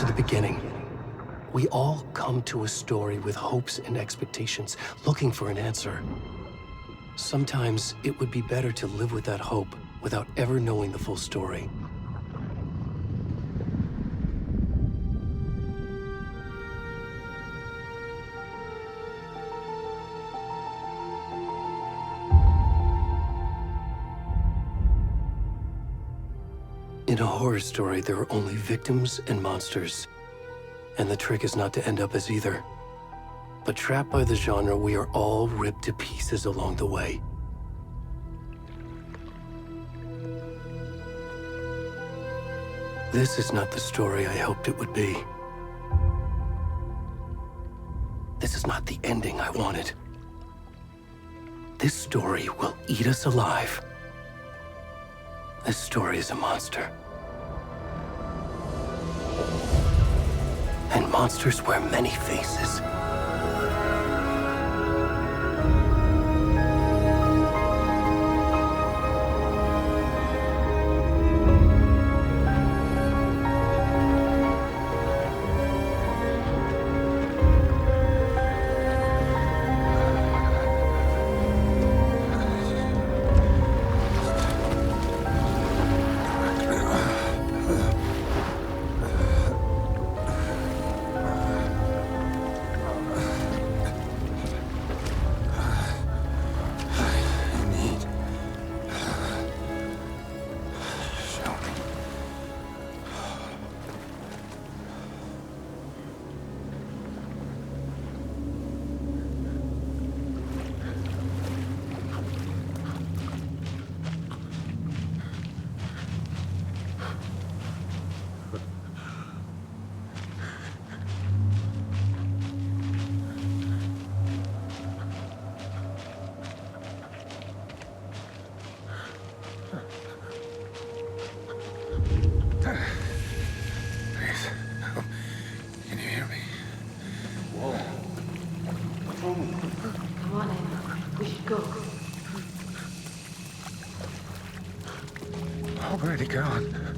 to the beginning. We all come to a story with hopes and expectations, looking for an answer. Sometimes it would be better to live with that hope without ever knowing the full story. In a horror story, there are only victims and monsters. And the trick is not to end up as either. But trapped by the genre, we are all ripped to pieces along the way. This is not the story I hoped it would be. This is not the ending I wanted. This story will eat us alive. This story is a monster. And monsters wear many faces. Come on, Emma. We should go. Already gone.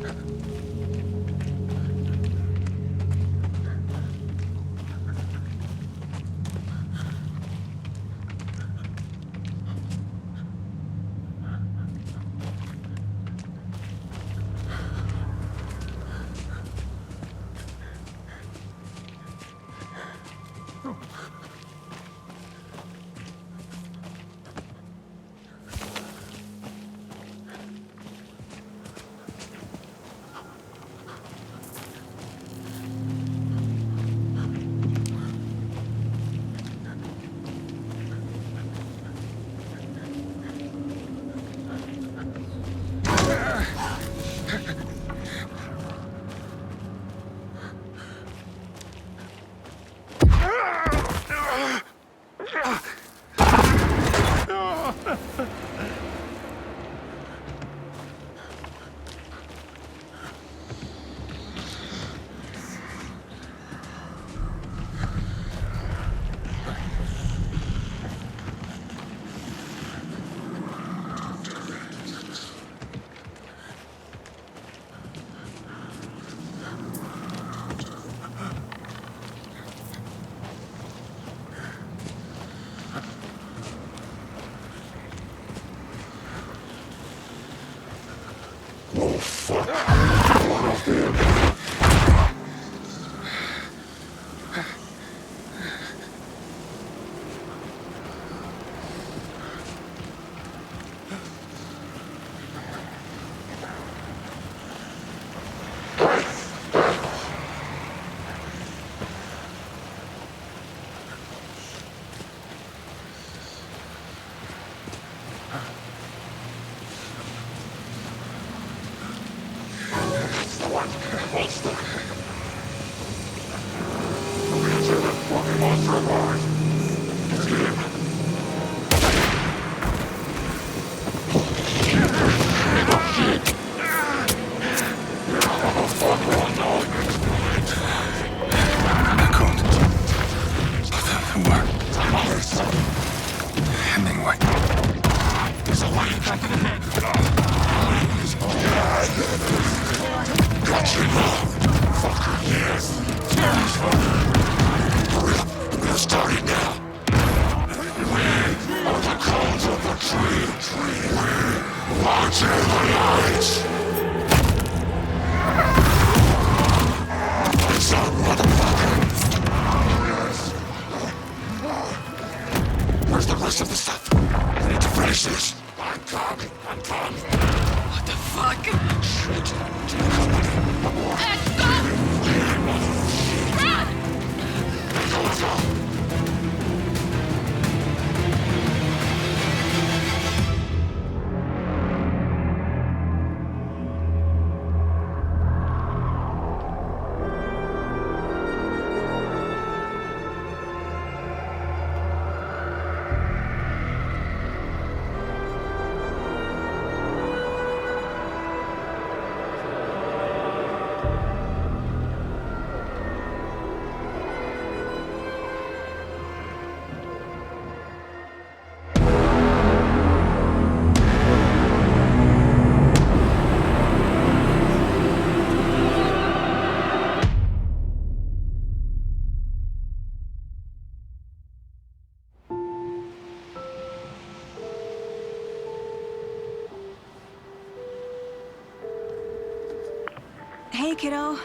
kiddo.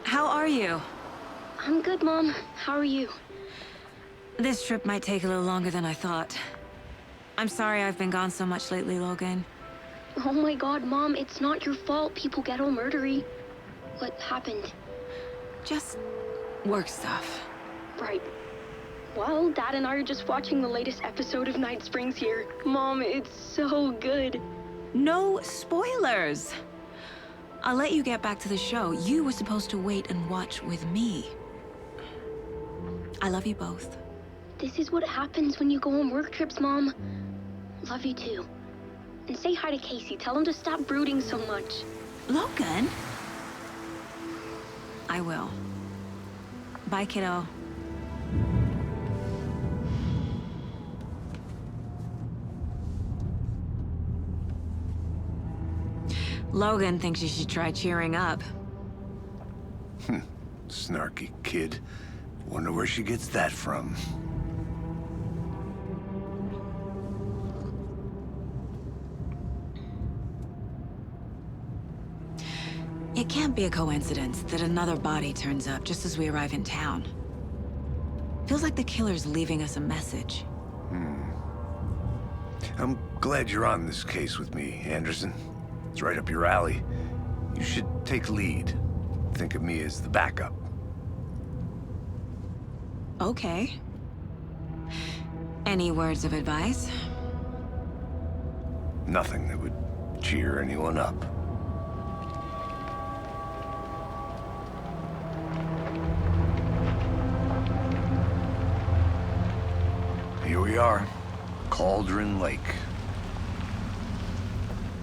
How are you? I'm good, Mom. How are you? This trip might take a little longer than I thought. I'm sorry I've been gone so much lately, Logan. Oh my god, Mom, it's not your fault people get all murdery. What happened? Just work stuff. Right. Well, Dad and I are just watching the latest episode of Night Springs here. Mom, it's so good. No spoilers! I'll let you get back to the show. You were supposed to wait and watch with me. I love you both. This is what happens when you go on work trips, Mom. Love you too. And say hi to Casey. Tell him to stop brooding so much. Logan? I will. Bye, kiddo. Logan thinks you should try cheering up. Snarky kid. Wonder where she gets that from. It can't be a coincidence that another body turns up just as we arrive in town. Feels like the killer's leaving us a message. I'm glad you're on this case with me, Anderson. It's right up your alley. You should take lead. Think of me as the backup. Okay. Any words of advice? Nothing that would cheer anyone up. Here we are, Cauldron Lake.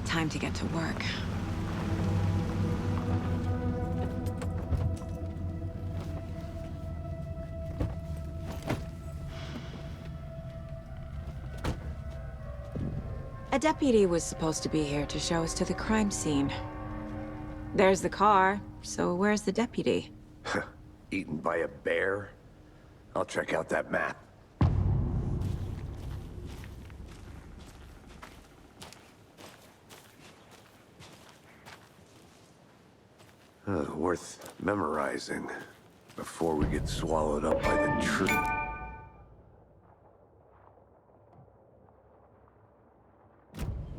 Time to get to work. A deputy was supposed to be here to show us to the crime scene. There's the car, so where's the deputy? Eaten by a bear? I'll check out that map. Worth memorizing before we get swallowed up by the tree.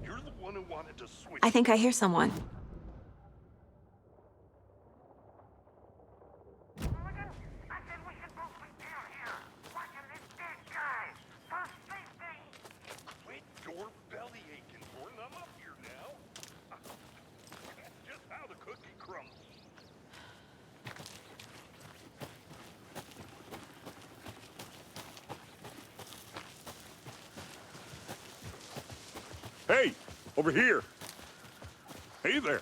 You're the one who wanted to switch. I think I hear someone. Quit your belly aching, Thornton. I'm up here now. That's just how the cookie crumbles. Hey, over here. Hey there.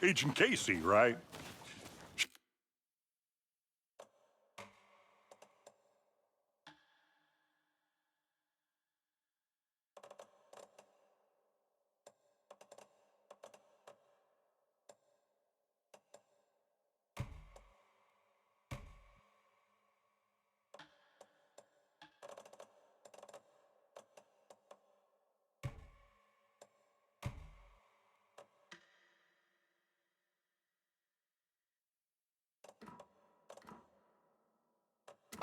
Agent Casey, right?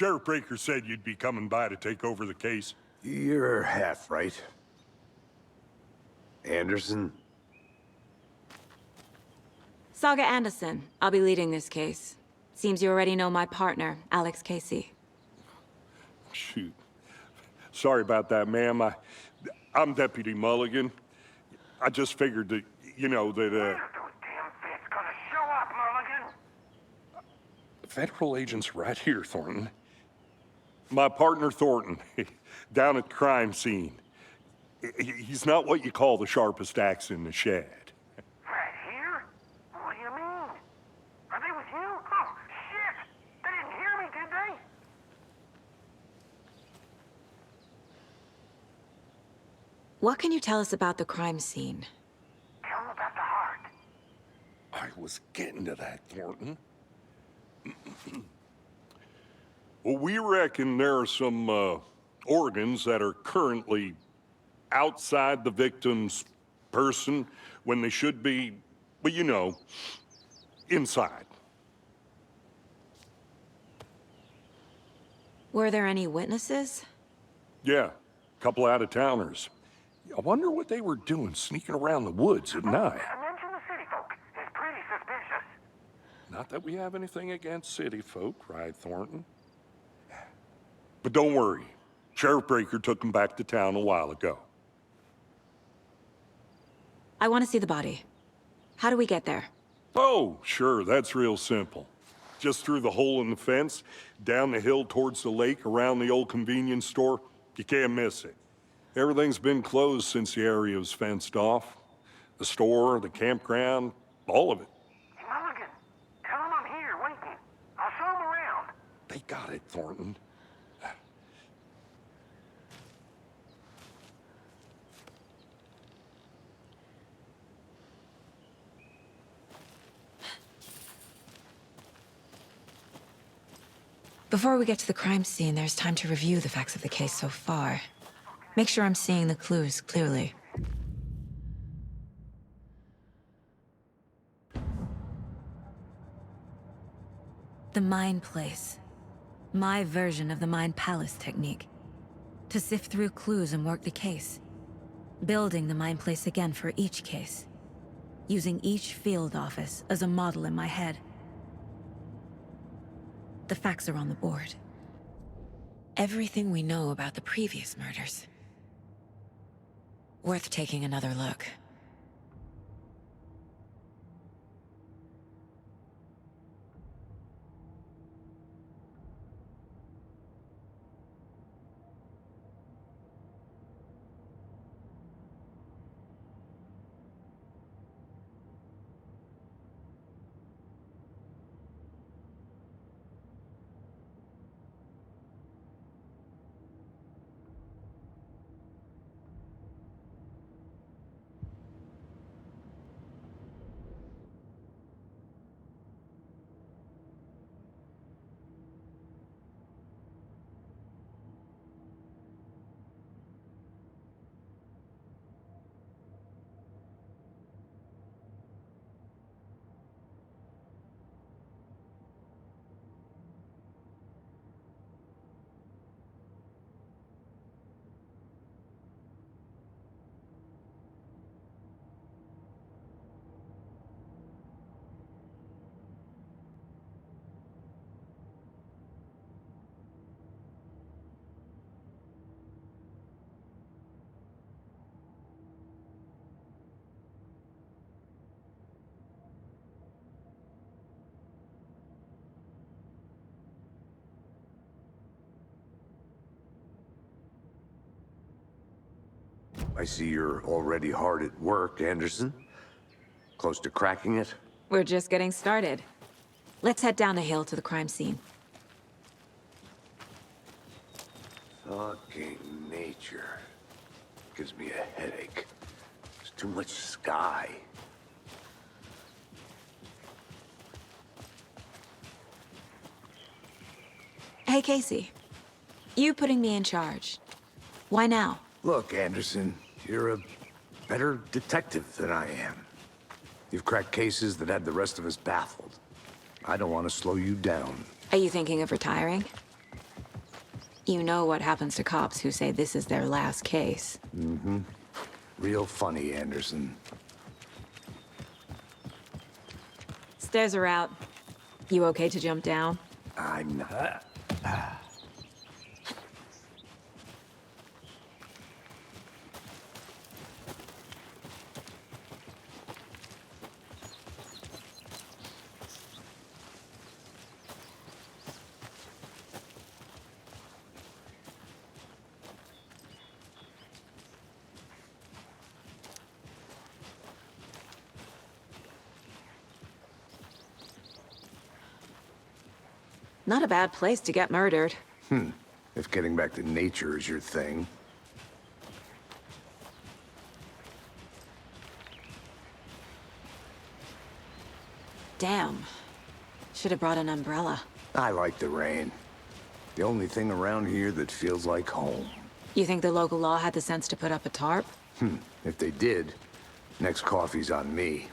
Sheriff Breaker said you'd be coming by to take over the case. You're half right. Anderson? Saga Anderson. I'll be leading this case. Seems you already know my partner, Alex Casey. Shoot. Sorry about that, ma'am. I'm Deputy Mulligan. I just figured that, you know, that, Those damn fits gonna show up, Mulligan. federal agent's right here, Thornton. My partner, Thornton, down at the crime scene. He's not what you call the sharpest axe in the shed. Right here? What do you mean? Are they with you? Oh, shit! They didn't hear me, did they? What can you tell us about the crime scene? Tell them about the heart. I was getting to that, Thornton. Well, we reckon there are some organs that are currently outside the victim's person when they should be, well, you know, inside. Were there any witnesses? Yeah, couple out-of-towners. I wonder what they were doing sneaking around the woods at night. Mention the city folk. It's pretty suspicious. Not that we have anything against city folk, right, Thornton? But don't worry. Sheriff Breaker took them back to town a while ago. I want to see the body. How do we get there? Oh, sure, that's real simple. Just through the hole in the fence, down the hill towards the lake, around the old convenience store. You can't miss it. Everything's been closed since the area was fenced off. The store, the campground, all of it. Hey, Mulligan, tell him I'm here waiting. I'll show him around. They got it, Thornton. Before we get to the crime scene, there's time to review the facts of the case so far. Make sure I'm seeing the clues clearly. The Mind Place. My version of the Mind Palace technique. To sift through clues and work the case. Building the Mind Place again for each case. Using each field office as a model in my head. The facts are on the board. Everything we know about the previous murders. Worth taking another look. I see you're already hard at work, Anderson. Close to cracking it? We're just getting started. Let's head down the hill to the crime scene. Fucking nature. Gives me a headache. There's too much sky. Hey, Casey. You putting me in charge. Why now? Look, Anderson, you're a better detective than I am. You've cracked cases that had the rest of us baffled. I don't want to slow you down. Are you thinking of retiring? You know what happens to cops who say this is their last case. Mm-hmm. Real funny, Anderson. Stairs are out. You okay to jump down? I'm not. Not a bad place to get murdered. If getting back to nature is your thing. Damn. Should have brought an umbrella. I like the rain. The only thing around here that feels like home. You think the local law had the sense to put up a tarp? If they did, next coffee's on me.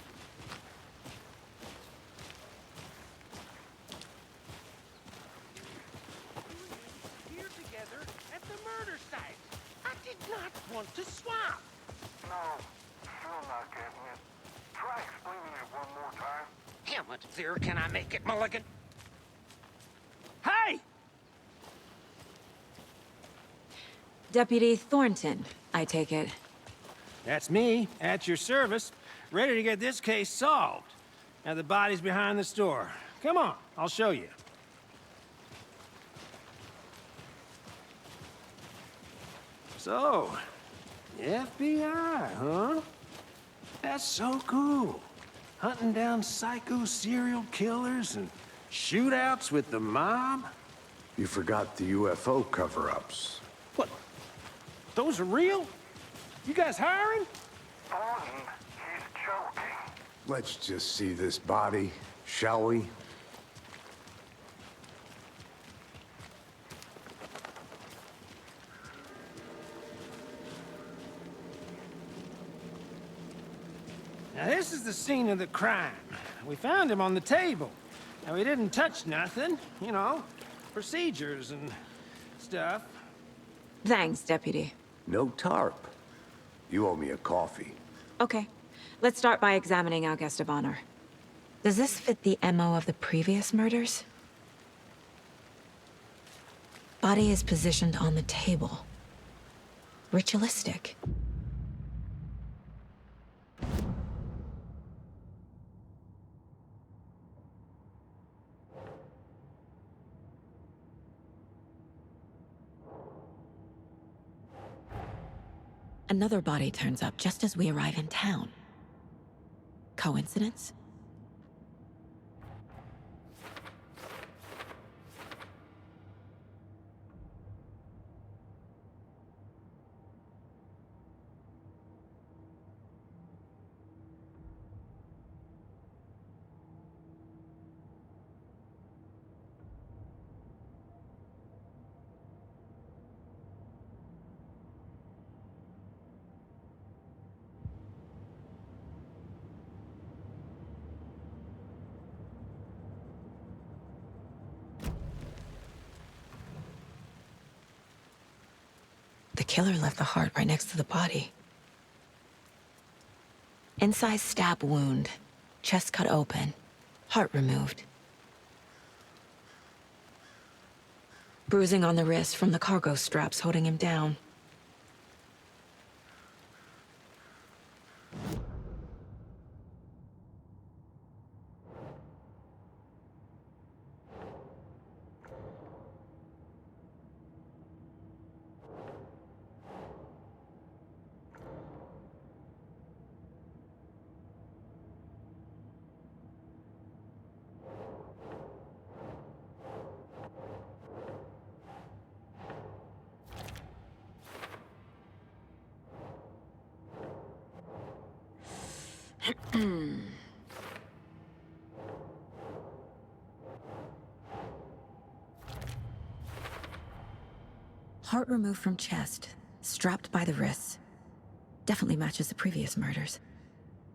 to swamp. No, still not getting it. Try explaining it one more time. How much clearer can I make it, Mulligan? Hey! Deputy Thornton, I take it. That's me, at your service, ready to get this case solved. Now the body's behind the store. Come on, I'll show you. So, FBI, huh? That's so cool. Hunting down psycho serial killers and shootouts with the mob. You forgot the UFO cover-ups. What? Those are real? You guys hiring? Thornton, he's joking. Let's just see this body, shall we? Now this is the scene of the crime. We found him on the table. Now we didn't touch nothing, you know, procedures and stuff. Thanks, Deputy. No tarp. You owe me a coffee. Okay, let's start by examining our guest of honor. Does this fit the MO of the previous murders? Body is positioned on the table. Ritualistic. Another body turns up just as we arrive in town. Coincidence? The killer left the heart right next to the body. Incised stab wound, chest cut open, heart removed. Bruising on the wrist from the cargo straps holding him down. Heart removed from chest, strapped by the wrists. Definitely matches the previous murders.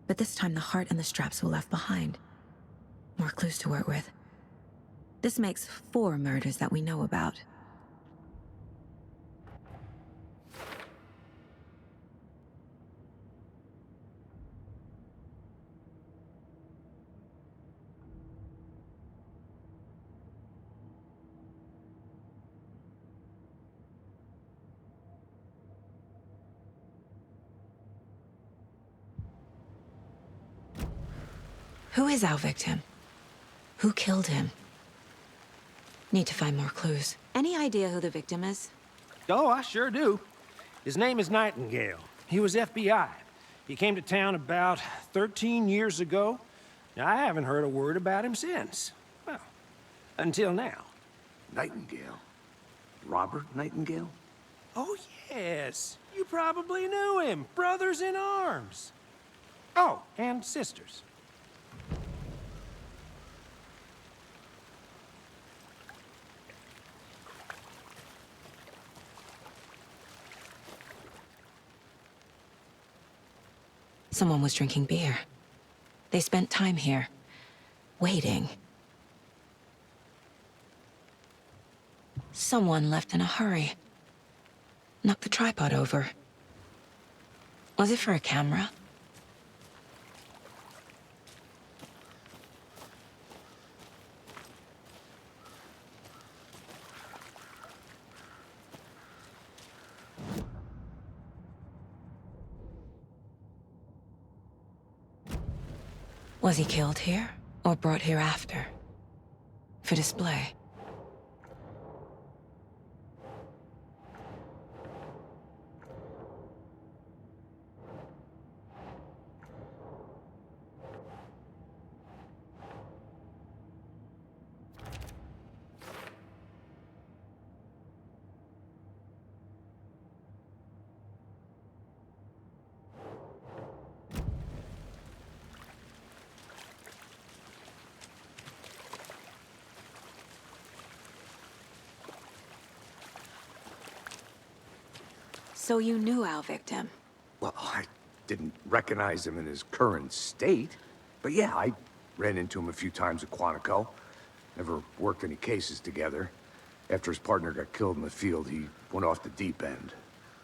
But this time the heart and the straps were left behind. More clues to work with. This makes 4 murders that we know about. Who is our victim? Who killed him? Need to find more clues. Any idea who the victim is? Oh, I sure do. His name is Nightingale. He was FBI. He came to town about 13 years ago. Now, I haven't heard a word about him since. Well, until now. Nightingale? Robert Nightingale? Oh, yes. You probably knew him. Brothers in arms. Oh, and sisters. Someone was drinking beer. They spent time here, waiting. Someone left in a hurry. Knocked the tripod over. Was it for a camera? Was he killed here, or brought here after? For display? So you knew our victim? Well, I didn't recognize him in his current state. But yeah, I ran into him a few times at Quantico. Never worked any cases together. After his partner got killed in the field, he went off the deep end.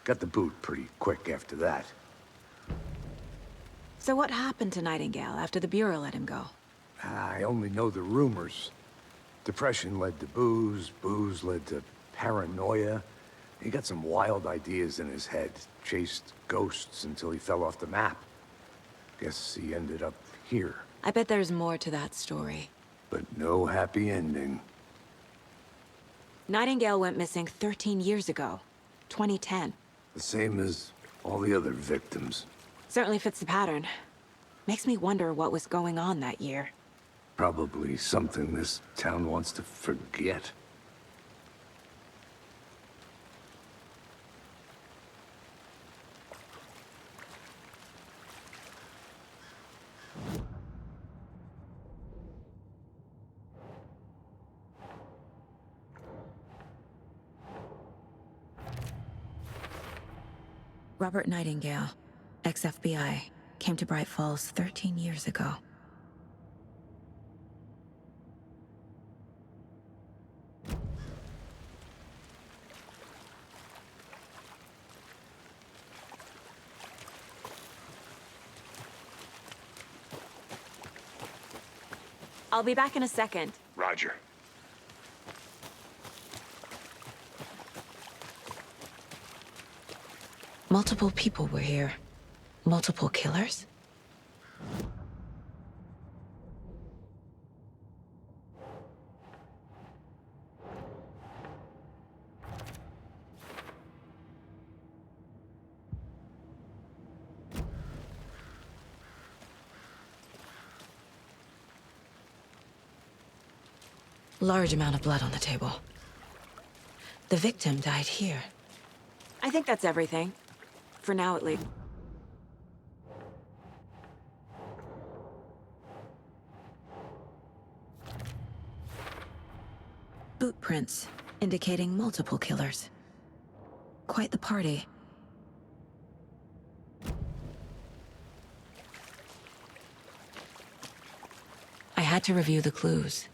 Got the boot pretty quick after that. So what happened to Nightingale after the Bureau let him go? I only know the rumors. Depression led to booze, booze led to paranoia. He got some wild ideas in his head, chased ghosts until he fell off the map. Guess he ended up here, I bet there's more to that story. but no happy ending. Nightingale went missing 13 years ago. 2010. The same as all the other victims. Certainly fits the pattern. Makes me wonder what was going on that year. Probably something this town wants to forget. Robert Nightingale, ex-FBI, came to Bright Falls 13 years ago. I'll be back in a second. Roger. Multiple people were here. Multiple killers? Large amount of blood on the table. The victim died here. I think that's everything. For now, at least. Boot prints, indicating multiple killers. Quite the party. I had to review the clues.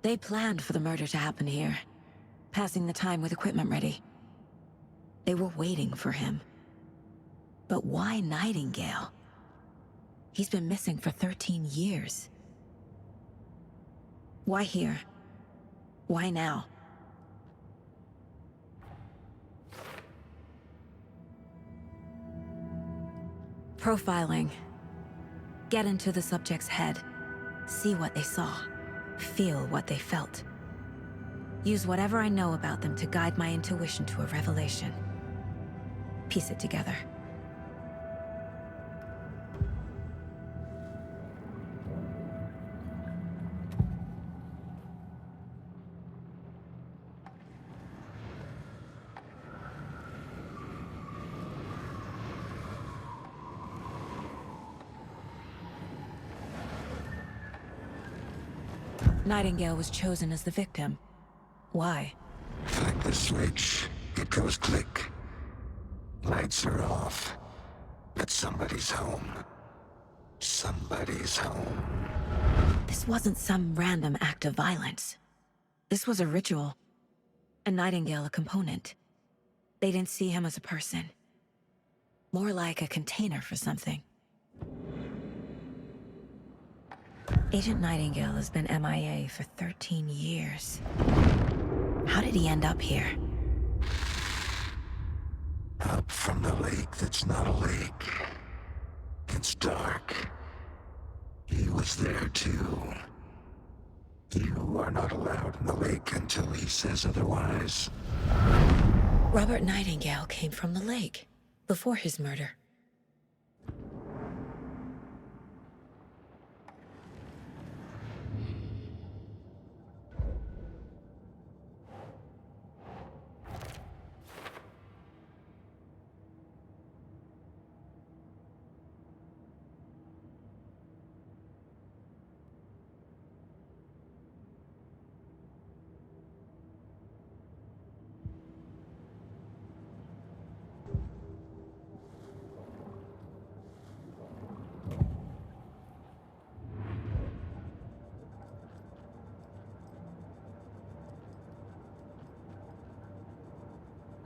They planned for the murder to happen here, passing the time with equipment ready. They were waiting for him. But why Nightingale? He's been missing for 13 years. Why here? Why now? Profiling. Get into the subject's head. See what they saw. Feel what they felt. Use whatever I know about them to guide my intuition to a revelation. Piece it together. Nightingale was chosen as the victim. Why? Flick the switch, it goes click. Lights are off. But somebody's home. Somebody's home. This wasn't some random act of violence. This was a ritual. And Nightingale a component. They didn't see him as a person. More like a container for something. Agent Nightingale has been MIA for 13 years. How did he end up here? Up from the lake that's not a lake. It's dark. He was there too. You are not allowed in the lake until he says otherwise. Robert Nightingale came from the lake, before his murder.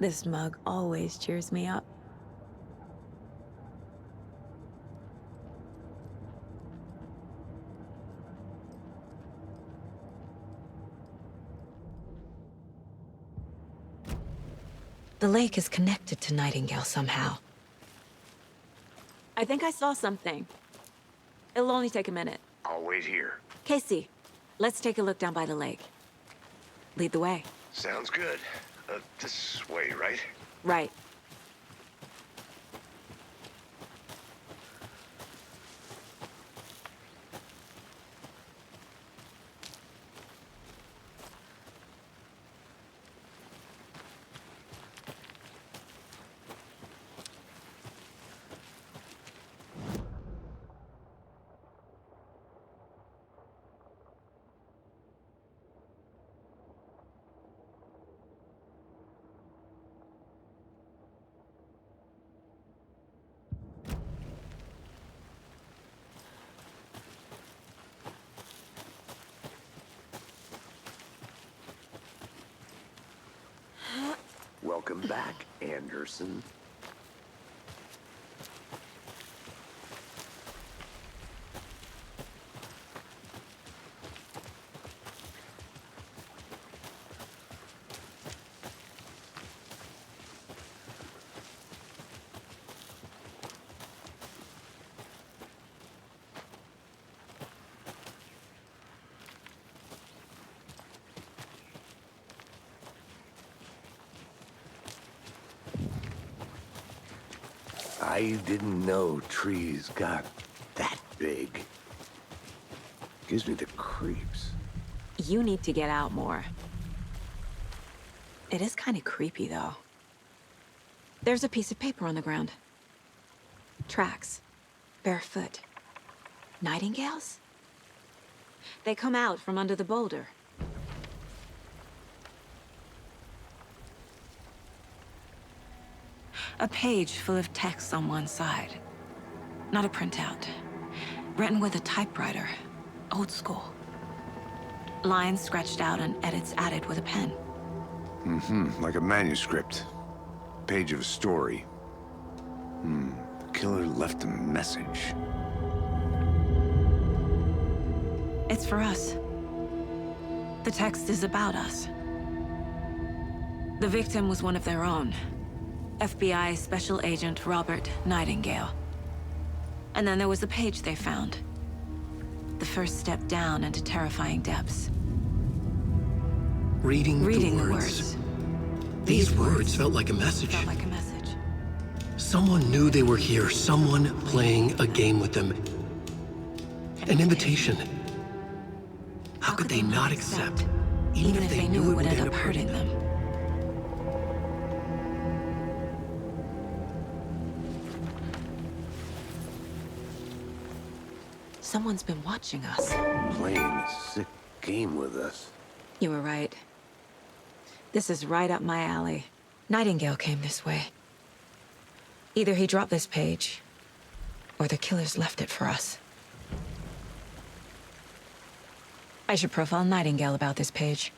This mug always cheers me up. The lake is connected to Nightingale somehow. I think I saw something. It'll only take a minute. I'll wait here. Casey, let's take a look down by the lake. Lead the way. Sounds good. This way, right? Right. Welcome back, Anderson. I didn't know trees got that big. Gives me the creeps. You need to get out more. It is kind of creepy, though. There's a piece of paper on the ground. Tracks. Barefoot. Nightingales? They come out from under the boulder. A page full of text on one side. Not a printout. Written with a typewriter. Old school. Lines scratched out and edits added with a pen. Mm-hmm, like a manuscript. Page of a story. The killer left a message. It's for us. The text is about us. The victim was one of their own. FBI Special Agent Robert Nightingale. And then there was the page they found. The first step down into terrifying depths. Reading the words. These words felt like a message. Felt like a message. Someone knew they were here. Someone playing a game with them. An invitation. How could they not accept? Even if they knew it would end up hurting them. Someone's been watching us. Playing a sick game with us. You were right. This is right up my alley. Nightingale came this way. Either he dropped this page, or the killers left it for us. I should profile Nightingale about this page.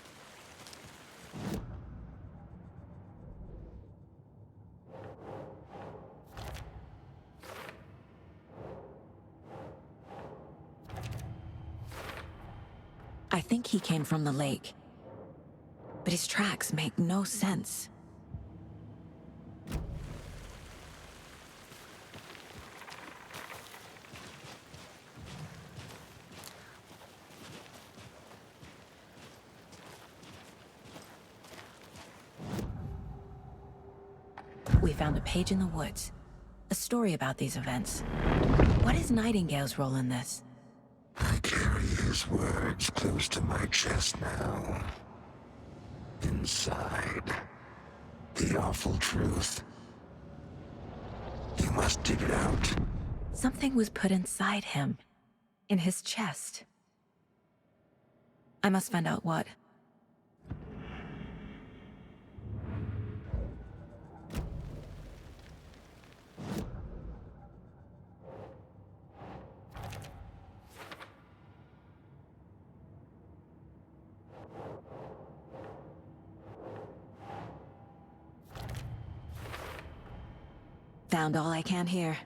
I think he came from the lake. But his tracks make no sense. We found a page in the woods. A story about these events. What is Nightingale's role in this? I carry his words close to my chest now. Inside, the awful truth. You must dig it out. Something was put inside him. In his chest. I must find out what. Found all I can here.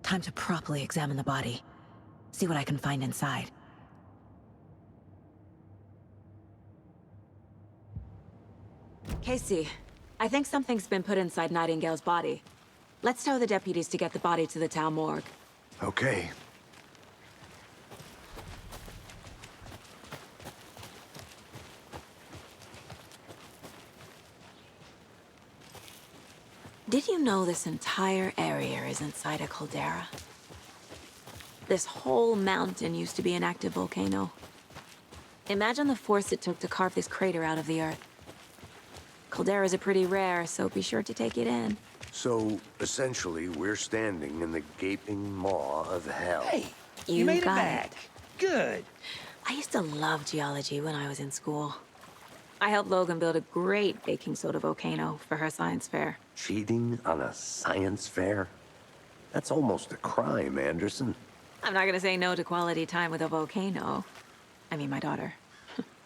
Time to properly examine the body. See what I can find inside. Casey, I think something's been put inside Nightingale's body. Let's tell the deputies to get the body to the town morgue. Okay. Did you know this entire area is inside a caldera? This whole mountain used to be an active volcano. Imagine the force it took to carve this crater out of the earth. Calderas are pretty rare, so be sure to take it in. So, essentially, we're standing in the gaping maw of hell. Hey, You you made it got back. Good. I used to love geology when I was in school. I helped Logan build a great baking soda volcano for her science fair. Cheating on a science fair? That's almost a crime, Anderson. I'm not gonna say no to quality time with a volcano. I mean, my daughter.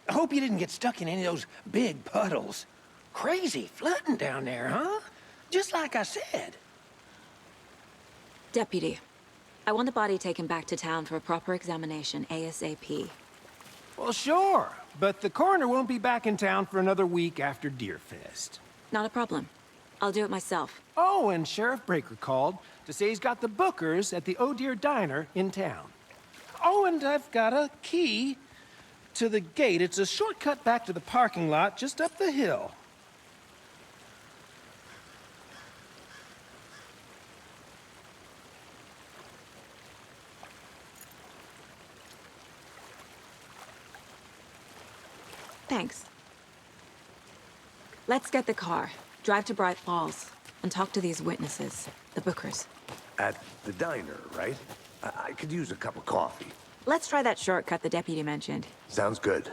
I hope you didn't get stuck in any of those big puddles. Crazy flooding down there, huh? Just like I said. Deputy, I want the body taken back to town for a proper examination ASAP. Well, sure. But the coroner won't be back in town for another week after Deerfest. Not a problem. I'll do it myself. Oh, and Sheriff Breaker called to say he's got the Bookers at the Oh Deer Diner in town. Oh, and I've got a key to the gate. It's a shortcut back to the parking lot just up the hill. Thanks. Let's get the car, drive to Bright Falls, and talk to these witnesses, the Bookers. At the diner, right? I could use a cup of coffee. Let's try that shortcut the deputy mentioned. Sounds good.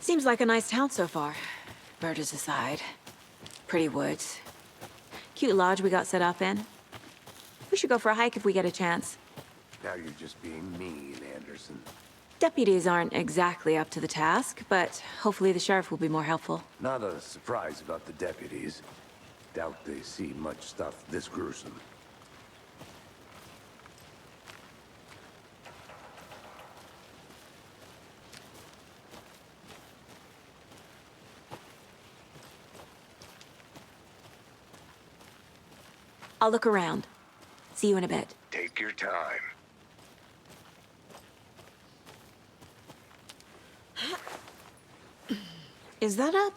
Seems like a nice town so far. Murders aside. Pretty woods. Cute lodge we got set up in. We should go for a hike if we get a chance. Now you're just being mean, Anderson. Deputies aren't exactly up to the task, but hopefully the sheriff will be more helpful. Not a surprise about the deputies. Doubt they see much stuff this gruesome. I'll look around. See you in a bit. Take your time. Is that a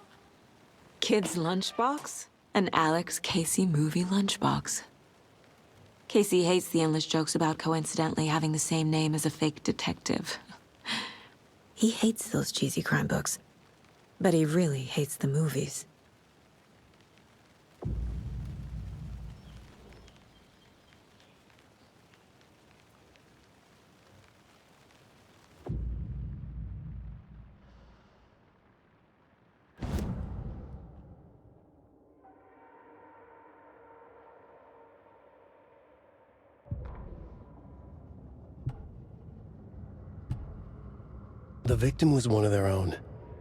kid's lunchbox? An Alex Casey movie lunchbox. Casey hates the endless jokes about coincidentally having the same name as a fake detective. He hates those cheesy crime books, but he really hates the movies. The victim was one of their own.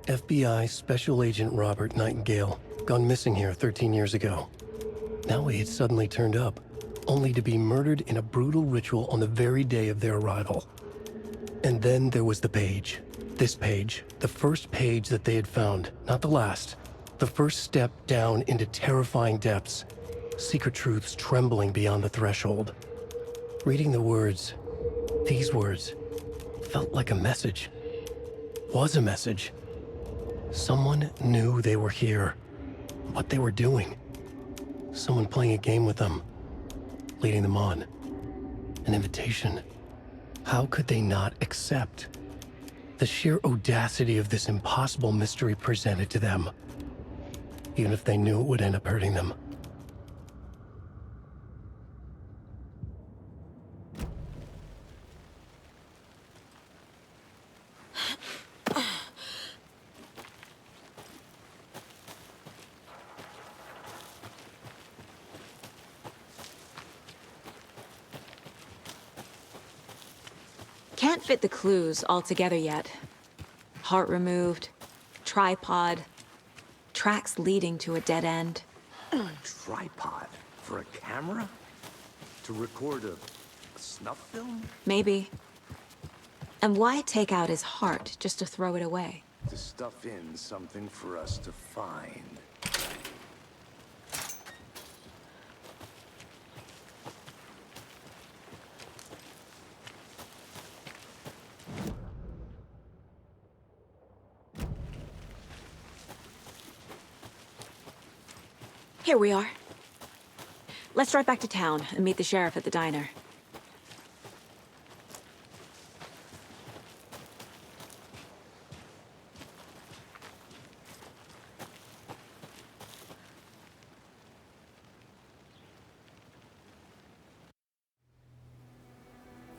FBI Special Agent Robert Nightingale, gone missing here 13 years ago. Now he had suddenly turned up, only to be murdered in a brutal ritual on the very day of their arrival. And then there was the page. This page, the first page that they had found, not the last. The first step down into terrifying depths. Secret truths trembling beyond the threshold. Reading the words, these words, felt like a message. Was a message. Someone knew they were here. What they were doing. Someone playing a game with them. Leading them on. An invitation. How could they not accept? The sheer audacity of this impossible mystery presented to them. Even if they knew it would end up hurting them. Can't fit the clues all together yet. Heart removed, tripod, tracks leading to a dead end. Tripod? For a camera? To record a snuff film? Maybe. And why take out his heart just to throw it away? To stuff in something for us to find. Here we are. Let's drive back to town and meet the sheriff at the diner.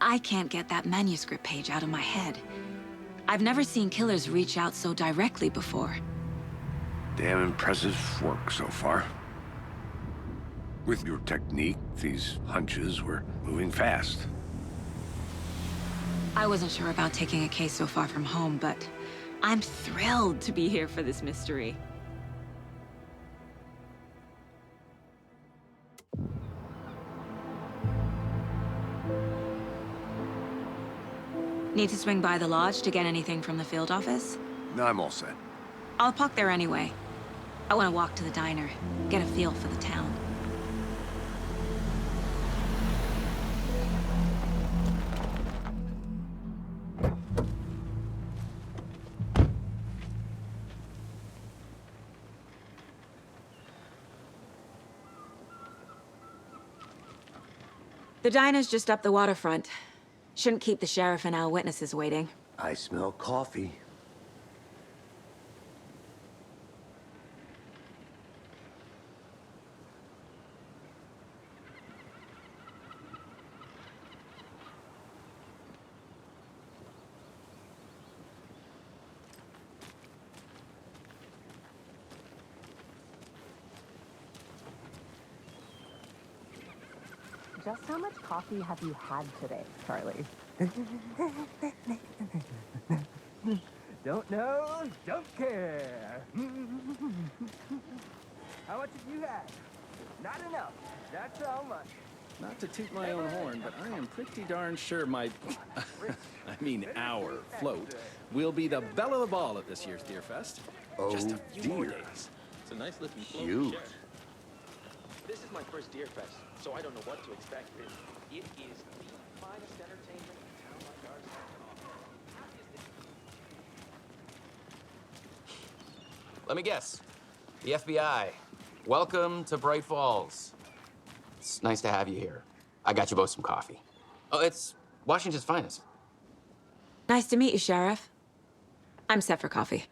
I can't get that manuscript page out of my head. I've never seen killers reach out so directly before. Damn impressive work so far. With your technique, these hunches were moving fast. I wasn't sure about taking a case so far from home, but I'm thrilled to be here for this mystery. Need to swing by the lodge to get anything from the field office? No, I'm all set. I'll park there anyway. I want to walk to the diner, get a feel for the town. The diner's just up the waterfront. Shouldn't keep the sheriff and our witnesses waiting. I smell coffee. Just how much coffee have you had today, Charlie? Don't know, don't care. How much have you had? Not enough. That's how much. Not to toot my own horn, but I am pretty darn sure my, our float will be the belle of the ball at this year's Deer Fest. Oh, Just a few more dear. days. It's a nice looking float. Huge. This is my first Deer Fest, so I don't know what to expect, really. It is the finest entertainment a town like ours has to offer. Let me guess. The FBI. Welcome to Bright Falls. It's nice to have you here. I got you both some coffee. Oh, it's Washington's finest. Nice to meet you, Sheriff. I'm set for coffee.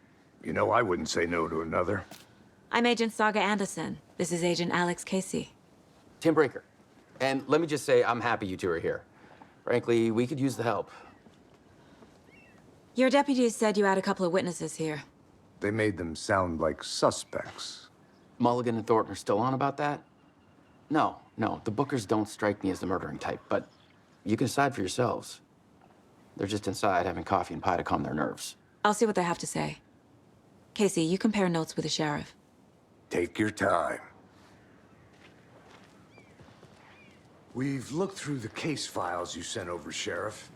You know, I wouldn't say no to another. I'm Agent Saga Anderson. This is Agent Alex Casey. Tim Brinker. And let me just say, I'm happy you two are here. Frankly, we could use the help. Your deputies said you had a couple of witnesses here. They made them sound like suspects. Mulligan and Thornton are still on about that? No, the Bookers don't strike me as the murdering type, but you can decide for yourselves. They're just inside having coffee and pie to calm their nerves. I'll see what they have to say. Casey, you compare notes with the sheriff. Take your time. We've looked through the case files you sent over, Sheriff.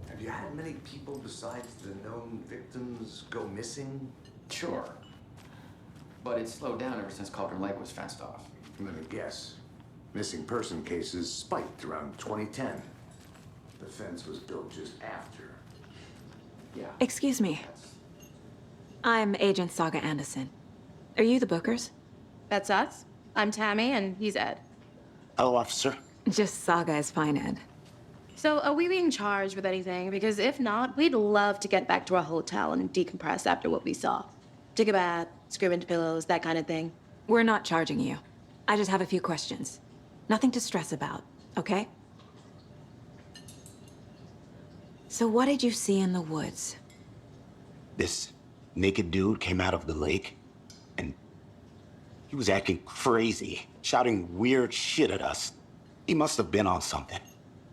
Have you had many people besides the known victims go missing? Sure. But it's slowed down ever since Cauldron Lake was fenced off. Let me guess. Missing person cases spiked around 2010. The fence was built just after. Yeah. Excuse me. I'm Agent Saga Anderson. Are you the Bookers? That's us. I'm Tammy, and he's Ed. Hello, officer. Just Saga is fine, Ed. So, are we being charged with anything? Because if not, we'd love to get back to our hotel and decompress after what we saw. Take a bath, scream into pillows, that kind of thing. We're not charging you. I just have a few questions. Nothing to stress about, okay? So what did you see in the woods? This naked dude came out of the lake, and he was acting crazy, shouting weird shit at us. He must have been on something.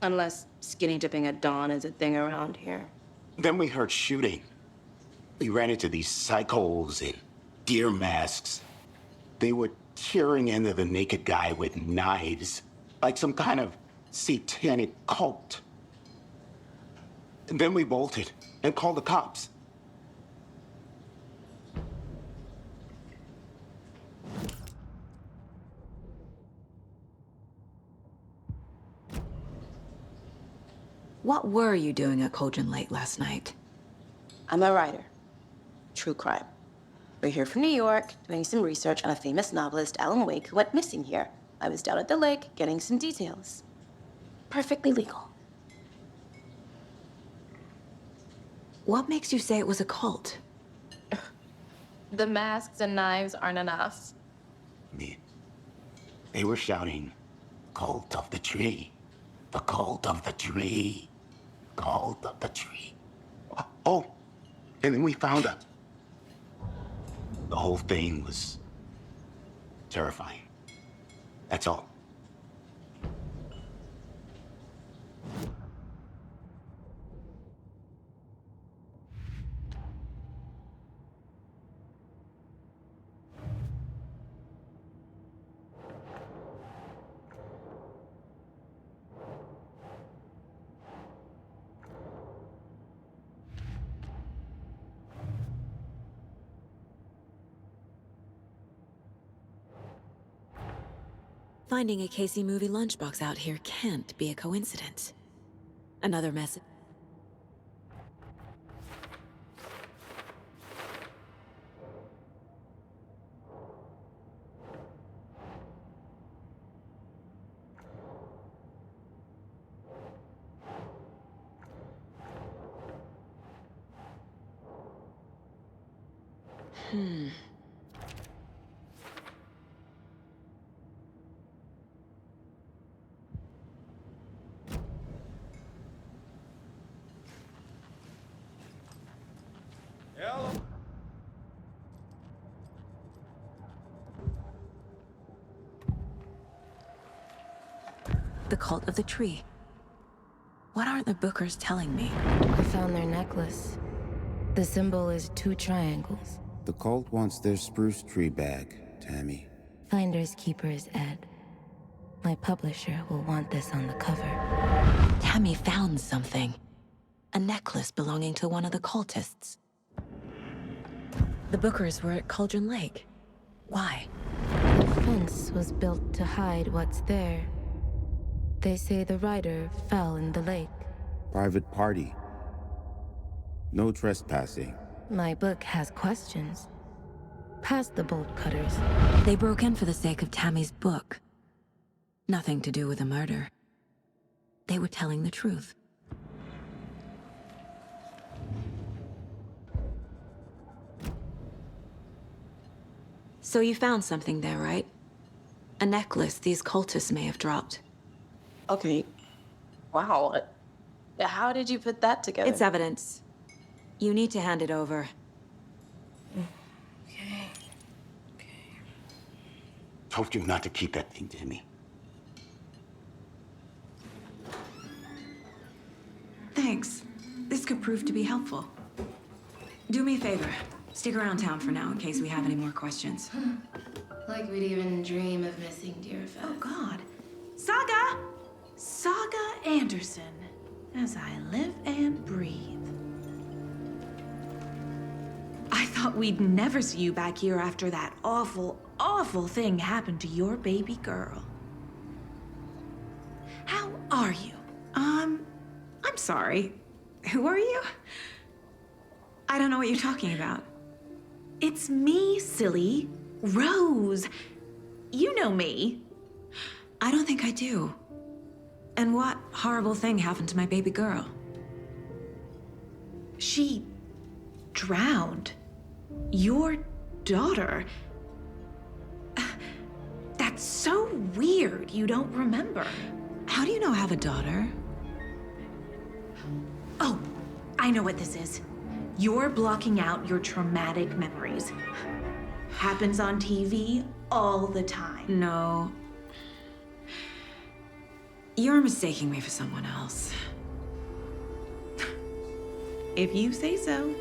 Unless skinny dipping at dawn is a thing around here. Then we heard shooting. We ran into these psychos in deer masks. They were tearing into the naked guy with knives, like some kind of satanic cult. And then we bolted and called the cops. What were you doing at Cauldron Lake last night? I'm a writer. True crime. We're here from New York, doing some research on a famous novelist, Alan Wake, who went missing here. I was down at the lake, getting some details. Perfectly legal. What makes you say it was a cult? The masks and knives aren't enough. They were shouting, "Cult of the tree. The cult of the tree. Cult of the tree." Oh, and then we found out. The whole thing was terrifying. That's all. Finding a Casey movie lunchbox out here can't be a coincidence. Another message. The cult of the tree. What aren't the Bookers telling me? I found their necklace. The symbol is 2 triangles. The cult wants their spruce tree back, Tammy. Finders keepers, Ed. My publisher will want this on the cover. Tammy found something. A necklace belonging to one of the cultists. The Bookers were at Cauldron Lake. Why? The fence was built to hide what's there. They say the rider fell in the lake. Private party. No trespassing. My book has questions. Past the bolt cutters. They broke in for the sake of Tammy's book. Nothing to do with the murder. They were telling the truth. So you found something there, right? A necklace these cultists may have dropped. Okay. Wow. How did you put that together? It's evidence. You need to hand it over. Okay. Told you not to keep that thing, Tammy. Thanks. This could prove to be helpful. Do me a favor. Stick around town for now in case we have any more questions. Like we'd even dream of missing Deerfest. Oh, God. Saga! Saga Anderson. As I live and breathe. I thought we'd never see you back here after that awful, awful thing happened to your baby girl. How are you? I'm sorry. Who are you? I don't know what you're talking about. It's me, silly. Rose. You know me. I don't think I do. And what horrible thing happened to my baby girl? She drowned. Your daughter. That's so weird you don't remember. How do you know I have a daughter? Oh, I know what this is. You're blocking out your traumatic memories. Happens on TV all the time. No. You're mistaking me for someone else. If you say so.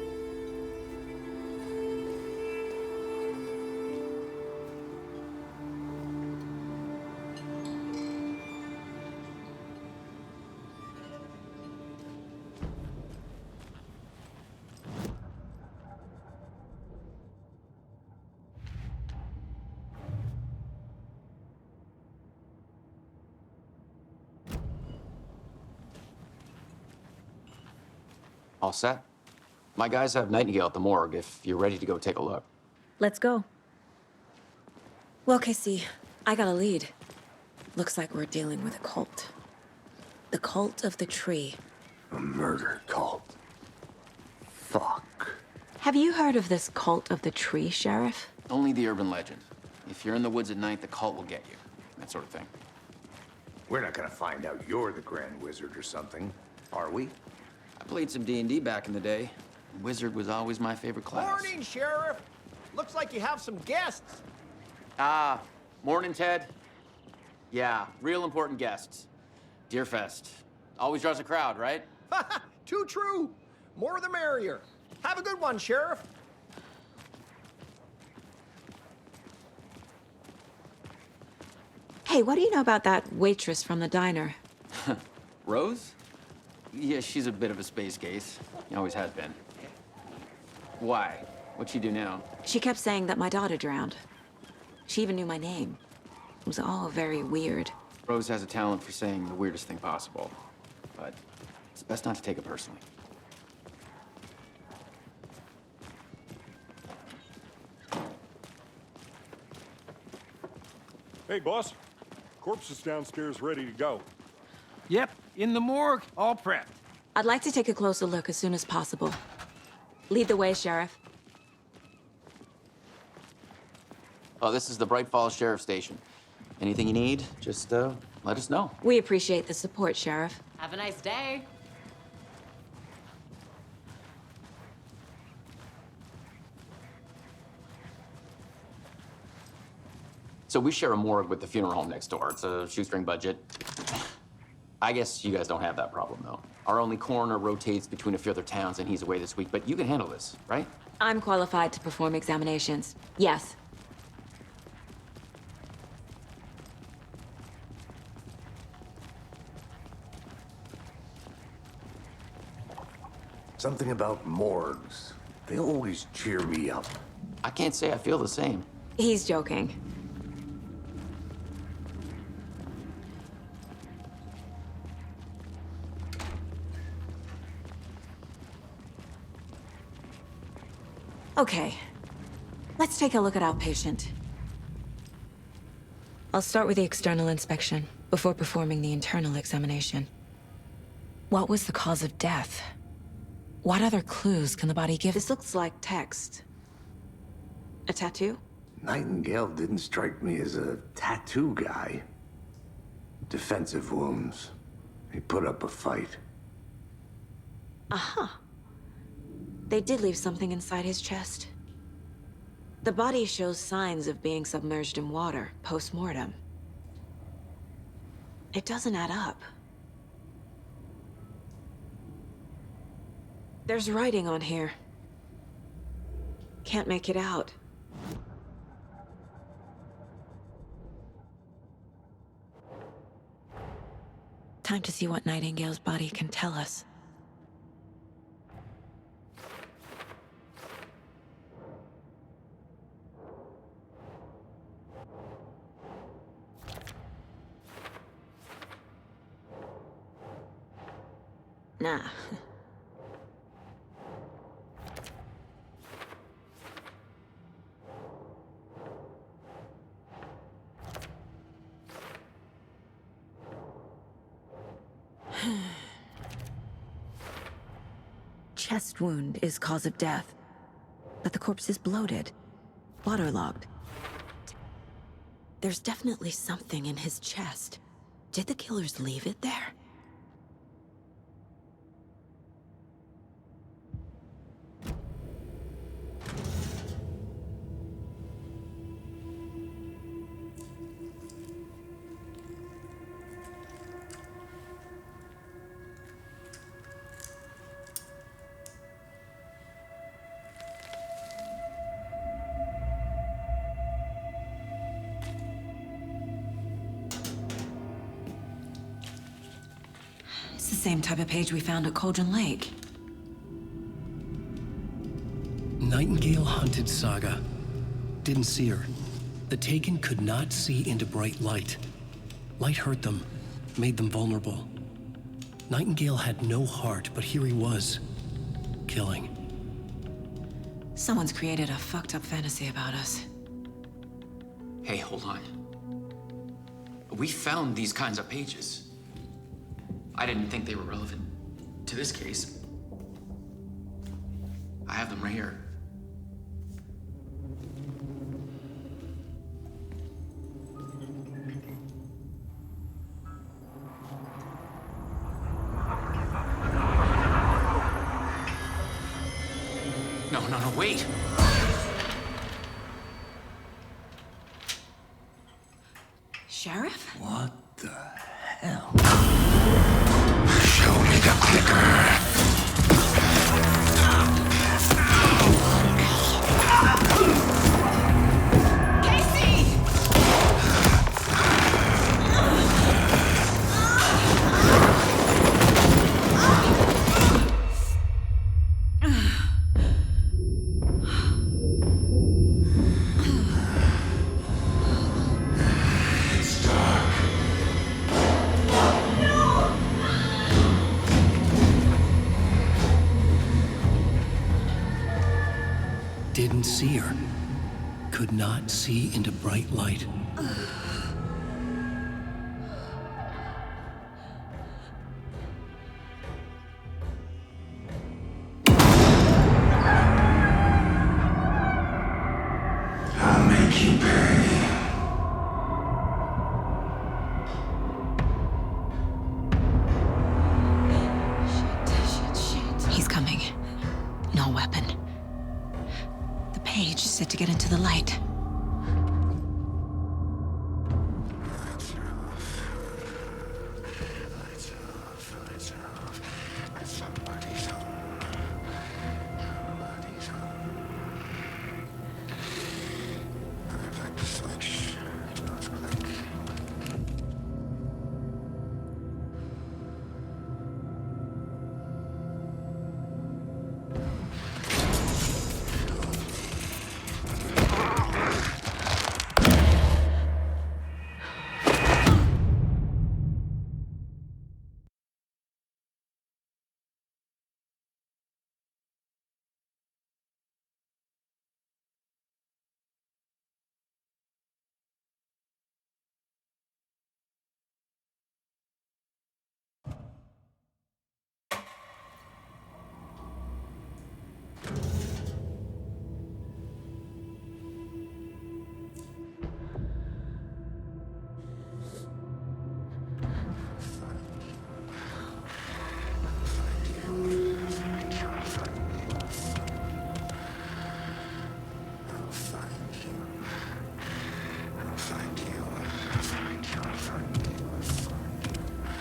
All set? My guys have Nightingale at the morgue if you're ready to go take a look. Let's go. Well, Casey, I got a lead. Looks like we're dealing with a cult. The cult of the tree. A murder cult. Fuck. Have you heard of this cult of the tree, Sheriff? Only the urban legend. If you're in the woods at night, the cult will get you. That sort of thing. We're not gonna find out you're the Grand Wizard or something, are we? I played some D&D back in the day. Wizard was always my favorite class. Morning, Sheriff. Looks like you have some guests. Ah, morning, Ted. Yeah, real important guests. Deerfest. Always draws a crowd, right? Too true. More the merrier. Have a good one, Sheriff. Hey, what do you know about that waitress from the diner? Rose? Yeah, she's a bit of a space case. Always has been. Why? What'd she do now? She kept saying that my daughter drowned. She even knew my name. It was all very weird. Rose has a talent for saying the weirdest thing possible. But it's best not to take it personally. Hey, boss. Corpse is downstairs ready to go. Yep, in the morgue, all prepped. I'd like to take a closer look as soon as possible. Lead the way, Sheriff. Oh, this is the Bright Falls Sheriff Station. Anything you need, just let us know. We appreciate the support, Sheriff. Have a nice day. So we share a morgue with the funeral home next door. It's a shoestring budget. I guess you guys don't have that problem, though. Our only coroner rotates between a few other towns, and he's away this week, but you can handle this, right? I'm qualified to perform examinations. Yes. Something about morgues. They always cheer me up. I can't say I feel the same. He's joking. Okay, let's take a look at our patient. I'll start with the external inspection before performing the internal examination. What was the cause of death? What other clues can the body give? This looks like text. A tattoo? Nightingale didn't strike me as a tattoo guy. Defensive wounds. He put up a fight. Aha. They did leave something inside his chest. The body shows signs of being submerged in water post-mortem. It doesn't add up. There's writing on here. Can't make it out. Time to see what Nightingale's body can tell us. Nah. Chest wound is cause of death, but the corpse is bloated, waterlogged. There's definitely something in his chest. Did the killers leave it there? It's the same type of page we found at Cauldron Lake. Nightingale hunted Saga. Didn't see her. The Taken could not see into bright light. Light hurt them, made them vulnerable. Nightingale had no heart, but here he was, killing. Someone's created a fucked up fantasy about us. Hey, hold on. We found these kinds of pages. I didn't think they were relevant to this case. I have them right here. No, wait! Sheriff? What the hell? Show me the clicker. Didn't see her. Could not see into bright light. I'll make you pay. He's coming. No weapon. The page is set to get into the light. Somebody's home. Somebody's home. I'd like to switch. Let's click.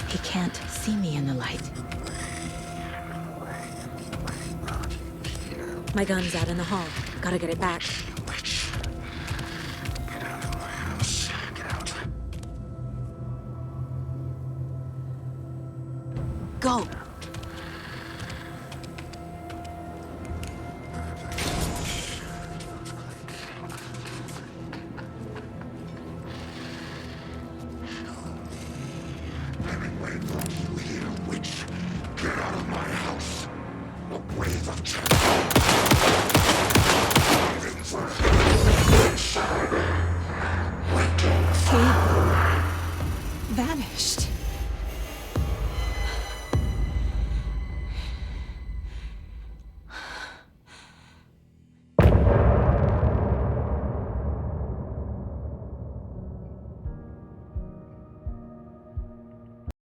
He can't see me in the light. My gun's out in the hall. Gotta get it back.